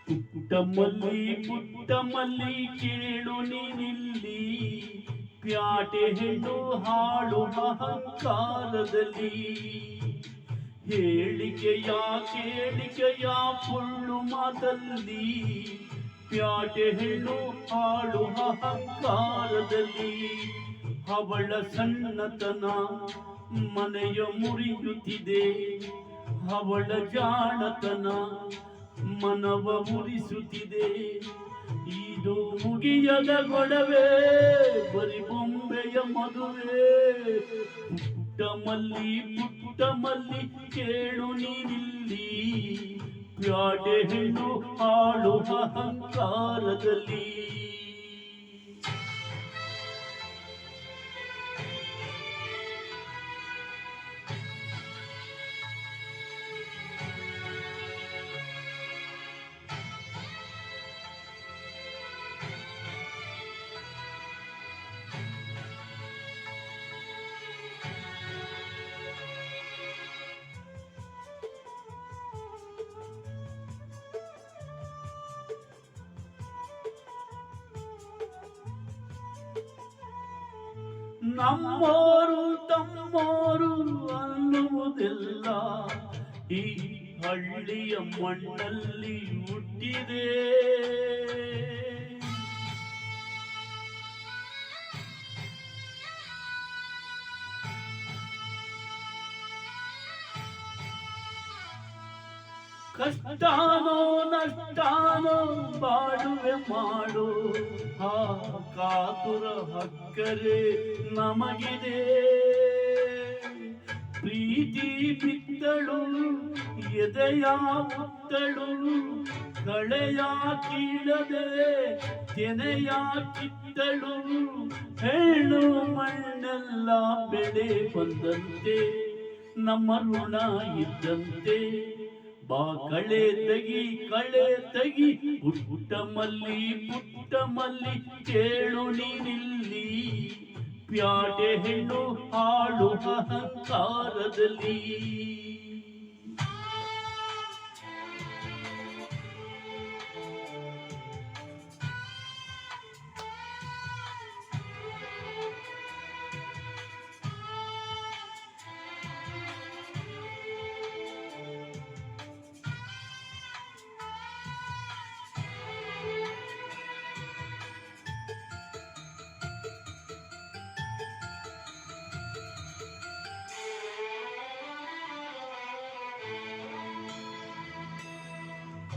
ಪುಟ್ಟ ಮಲ್ಲಿ ಕೇಳು ನೀನಿಲ್ಲಿ, ಪ್ಯಾಟೆ ಹೆಣ್ಣು ಹಾಳು ಅಹಂಕಾರದಲ್ಲಿ. ಹೇಳಿಕೆಯ ಕೇಳಿಕೆಯ ಪುಳ್ಳು ಮಾತಲ್ಲಿ, ಪ್ಯಾಟೆ ಹೆಣ್ಣು ಹಾಳು ಅಹಂಕಾರದಲ್ಲಿ. ಅವಳ ಸಣ್ಣತನ ಮನೆಯ ಮುರಿಯುತ್ತಿದೆ, ಅವಳ ಜಾಣತನ ಮನವ ಮುರಿಸುತ್ತಿದೆ. ಇದು ಮುಗಿಯದ ಗೊಡವೆ, ಬರಿ ಬೊಂಬೆಯ ಮದುವೆ. ಪುಟ್ಟ ಮಲ್ಲಿ ಕೇಳು ನೀನಿಲ್ಲಿ, ಪ್ಯಾಟೆ ಹೆಣ್ಣು ಹಾಳು ಅಹಂಕಾರದಲ್ಲಿ. ನಮ್ಮೋರು ತಮ್ಮೋರು ಅನ್ನುವುದೆಲ್ಲ ಈ ಹಳ್ಳಿಯ ಮಣ್ಣಲ್ಲಿ ಹುಟ್ಟಿದೆ. ಕಷ್ಟಾನೋ ನಷ್ಟಾನೋ ಬಾಡುವೆ ಮಾಡು, ಆ ಕಾತುರ ಹಕ್ಕರೆ ನಮಗಿದೆ. ಪ್ರೀತಿ ಬಿತ್ತಳು ಎದೆಯ ಮುತ್ತಳು, ಕಳೆಯ ಕೀಳದೆ ತೆನೆಯ ಕಿತ್ತಳು. ಹೇಳು ಮಣ್ಣೆಲ್ಲ ಬೆಳೆ ಬಂದಂತೆ, ನಮ್ಮ ಋಣ ಇದ್ದಂತೆ. ಬಾ ಕಳೆ ತಗಿ ಪುಟ್ಟ ಮಲ್ಲಿ ಕೇಳು ನೀನಿಲ್ಲಿ, ಪ್ಯಾಟೆ ಹೆಣ್ಣು ಹಾಳು ಅಹಂಕಾರದಲ್ಲಿ.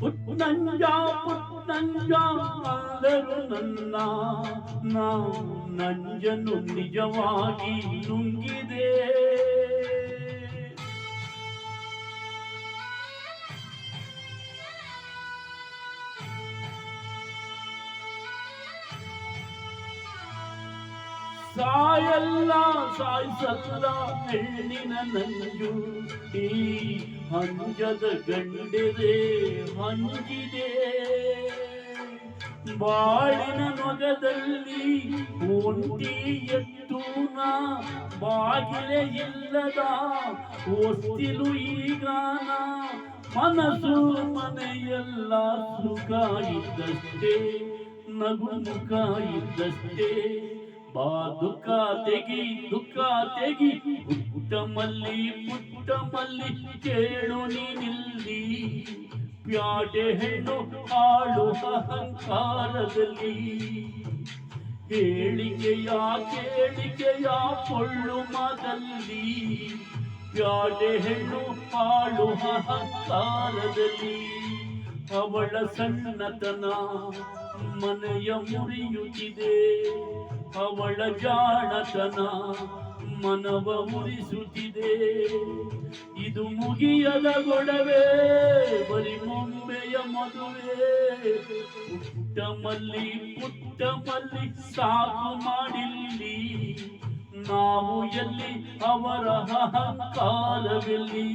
ಪುಟ್ನಂಜ ಅಂದರು ನನ್ನ, ನಾವು ನಂಜನು ನಿಜವಾಗಿ ನುಂಗಿದೆ. ಸಾಯಲ್ಲ ಸಾಯಿಸಲ್ಲ ಹೆಣ್ಣಿನ ನಂಜು, ಈ ಹಂಜದ ಗಂಡೆದೆ ಹಂಜಿದೆ. ಬಾಳಿನ ನೊಗದಲ್ಲಿ ಒಂಟಿ ಎತ್ತೂನ, ಬಾಗಿಲೆ ಇಲ್ಲದ ಹೊಸ್ತಿಲು ಈಗಾನ. ಮನಸ್ಸು ಮನೆಯೆಲ್ಲ ಸುಖ ಇದ್ದಷ್ಟೇ, ನಗು ಮುಖ ಇದ್ದಷ್ಟೇ. ಬಾ ದುಃಖ ತೆಗಿ ಪುಟ್ಟ ಮಲ್ಲಿ ಕೇಳು ನೀನಿಲ್ಲಿ, ಪ್ಯಾಟೆ ಹೆಣ್ಣು ಹಾಳು ಅಹಂಕಾರದಲ್ಲಿ. ಹೇಳಿಕೆಯ ಕೇಳಿಕೆಯ ಪೊಳ್ಳು ಮಾತಲ್ಲಿ, ಪ್ಯಾಟೆ ಹೆಣ್ಣು ಹಾಳು ಅಹಂಕಾರದಲ್ಲಿ. ಅವಳ ಸಣ್ಣತನ ಮನೆಯ ಮುರಿಯುತ್ತಿದೆ, ಅವಳ ಜಾಣತನ ಮನವ ಮುರಿಸುತ್ತಿದೆ. ಇದು ಮುಗಿಯದ ಗೊಡವೆ, ಬರಿ ಬೊಂಬೆಯ ಮದುವೆ. ಪುಟ್ಟ ಮಲ್ಲಿ ಸಾಕು ಮಾಡಿಲ್ಲಿ, ನಾವು ಎಲ್ಲಿ ಅವರ ಅಹಂಕಾರವೆಲ್ಲಿ.